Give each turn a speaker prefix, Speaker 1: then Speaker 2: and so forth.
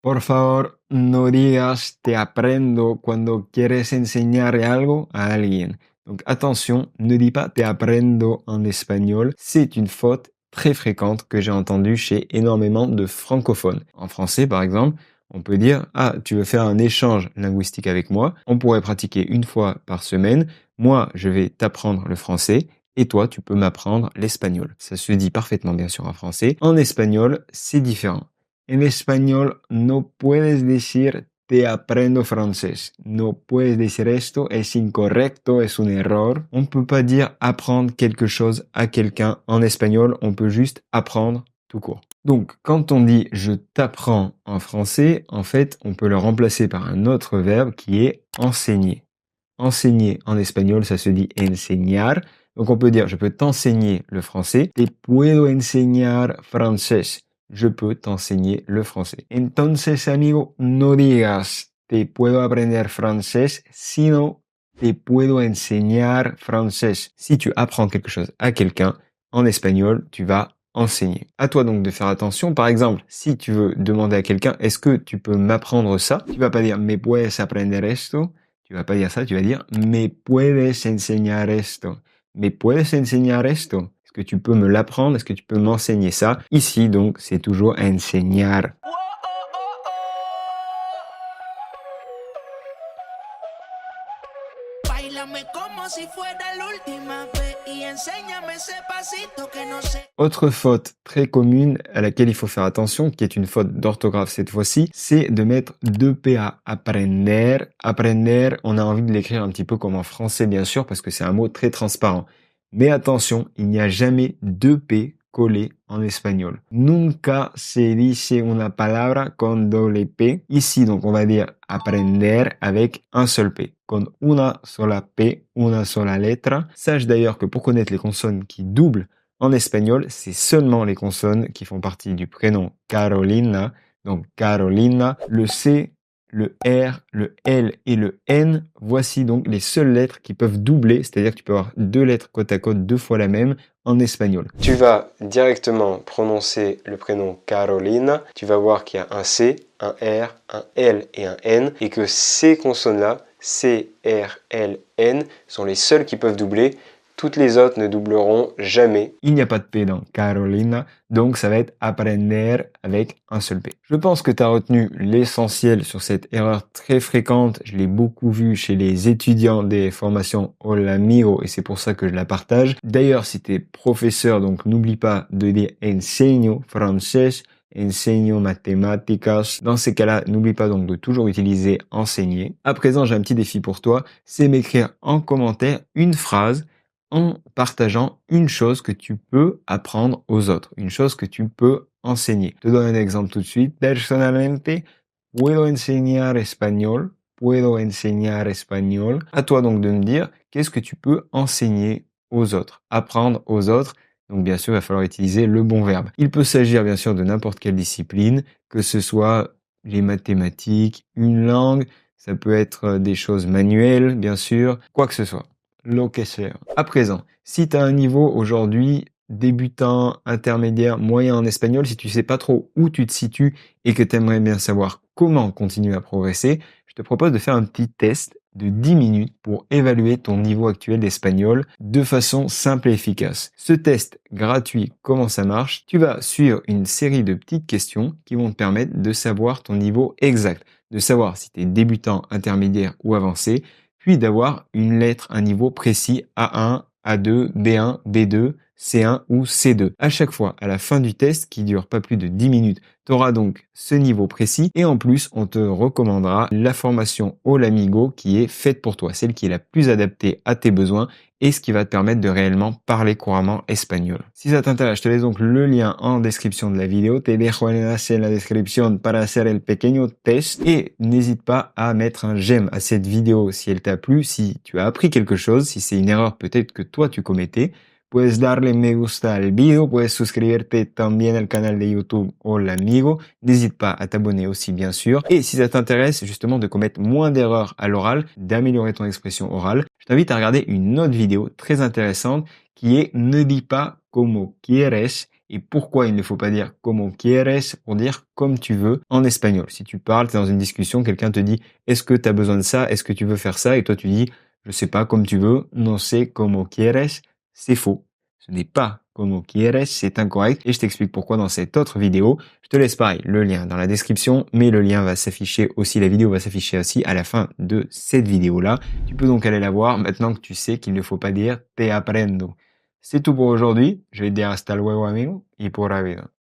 Speaker 1: Por favor, no digas te aprendo cuando quieres enseñarle algo a alguien. Donc attention, ne dis pas te aprendo en espagnol. C'est une faute très fréquente que j'ai entendue chez énormément de francophones. En français, par exemple, on peut dire « Ah, tu veux faire un échange linguistique avec moi ?» On pourrait pratiquer une fois par semaine. Moi, je vais t'apprendre le français et toi, tu peux m'apprendre l'espagnol. Ça se dit parfaitement bien sûr en français. En espagnol, c'est différent. En español no puedes decir te aprendo francés. No puedes decir esto, es incorrecto, es un error. On ne peut pas dire apprendre quelque chose à quelqu'un en espagnol, on peut juste apprendre tout court. Donc, quand on dit je t'apprends en français, en fait, on peut le remplacer par un autre verbe qui est enseigner. Enseigner en espagnol, ça se dit enseñar. Donc, on peut dire je peux t'enseigner le français. Te puedo enseñar francés. Je peux t'enseigner le français. Entonces, amigo, no digas te puedo aprender francés, sino te puedo enseñar francés. Si tu apprends quelque chose à quelqu'un en espagnol, tu vas enseigner. À toi donc de faire attention. Par exemple, si tu veux demander à quelqu'un, est-ce que tu peux m'apprendre ça? Tu vas pas dire me puedes aprender esto. Tu vas pas dire ça, tu vas dire me puedes enseñar esto. Me puedes enseñar esto. Est-ce que tu peux me l'apprendre? Est-ce que tu peux m'enseigner ça? Ici, donc, c'est toujours enseñar. Autre faute très commune à laquelle il faut faire attention, qui est une faute d'orthographe cette fois-ci, c'est de mettre deux P à aprender. Aprender, on a envie de l'écrire un petit peu comme en français, bien sûr, parce que c'est un mot très transparent. Mais attention, il n'y a jamais deux P collés en espagnol. Nunca se dice una palabra con doble P. Ici, donc, on va dire aprender avec un seul P, con una sola P, una sola letra. Sache d'ailleurs que pour connaître les consonnes qui doublent en espagnol, c'est seulement les consonnes qui font partie du prénom Carolina. Donc Carolina, le C, le R, le L et le N, voici donc les seules lettres qui peuvent doubler, c'est-à-dire que tu peux avoir deux lettres côte à côte, deux fois la même en espagnol. Tu vas directement prononcer le prénom Carolina, tu vas voir qu'il y a un C, un R, un L et un N, et que ces consonnes-là, C, R, L, N, sont les seules qui peuvent doubler. Toutes les autres ne doubleront jamais. Il n'y a pas de P dans Carolina, donc ça va être aprender avec un seul P. Je pense que tu as retenu l'essentiel sur cette erreur très fréquente. Je l'ai beaucoup vue chez les étudiants des formations Hola Amigo et c'est pour ça que je la partage. D'ailleurs, si tu es professeur, donc n'oublie pas de dire enseño francés, enseño matemáticas. Dans ces cas-là, n'oublie pas donc de toujours utiliser enseigner. À présent, j'ai un petit défi pour toi, c'est m'écrire en commentaire une phrase en partageant une chose que tu peux apprendre aux autres, une chose que tu peux enseigner. Je te donne un exemple tout de suite. Personalmente, puedo enseñar español. Puedo enseñar español. À toi donc de me dire qu'est-ce que tu peux enseigner aux autres, apprendre aux autres. Donc bien sûr, il va falloir utiliser le bon verbe. Il peut s'agir bien sûr de n'importe quelle discipline, que ce soit les mathématiques, une langue, ça peut être des choses manuelles, bien sûr, quoi que ce soit. Lo que sea. À présent, si tu as un niveau aujourd'hui débutant, intermédiaire, moyen en espagnol, si tu sais pas trop où tu te situes et que tu aimerais bien savoir comment continuer à progresser, je te propose de faire un petit test de 10 minutes pour évaluer ton niveau actuel d'espagnol de façon simple et efficace. Ce test gratuit, comment ça marche? Tu vas suivre une série de petites questions qui vont te permettre de savoir ton niveau exact, de savoir si tu es débutant, intermédiaire ou avancé, puis d'avoir une lettre, un niveau précis A1, A2, B1, B2, C1 ou C2. À chaque fois, à la fin du test, qui dure pas plus de 10 minutes, tu auras donc ce niveau précis et en plus, on te recommandera la formation Hola Amigo qui est faite pour toi, celle qui est la plus adaptée à tes besoins et ce qui va te permettre de réellement parler couramment espagnol. Si ça t'intéresse, je te laisse donc le lien en description de la vidéo. Te dejo el enlace en la descripción para hacer el pequeño test et n'hésite pas à mettre un j'aime à cette vidéo si elle t'a plu, si tu as appris quelque chose, si c'est une erreur peut-être que toi tu commettais. Puedes darle me gusta al video, puedes suscribirte también al canal de YouTube Hola Amigo. N'hésite pas à t'abonner aussi, bien sûr. Et si ça t'intéresse justement de commettre moins d'erreurs à l'oral, d'améliorer ton expression orale, je t'invite à regarder une autre vidéo très intéressante qui est Ne dis pas como quieres Et pourquoi il ne faut pas dire como quieres pour dire comme tu veux en espagnol. Si tu parles, tu es dans une discussion, quelqu'un te dit est-ce que tu as besoin de ça? Est-ce que tu veux faire ça? Et toi tu dis je sais pas, comme tu veux, no sé como quieres, c'est faux. Ce n'est pas como quieres, c'est incorrect et je t'explique pourquoi dans cette autre vidéo. Je te laisse pareil le lien dans la description, mais le lien va s'afficher aussi, la vidéo va s'afficher aussi à la fin de cette vidéo-là. Tu peux donc aller la voir maintenant que tu sais qu'il ne faut pas dire te aprendo. C'est tout pour aujourd'hui. Je vais te dire hasta luego amigo y por la vida.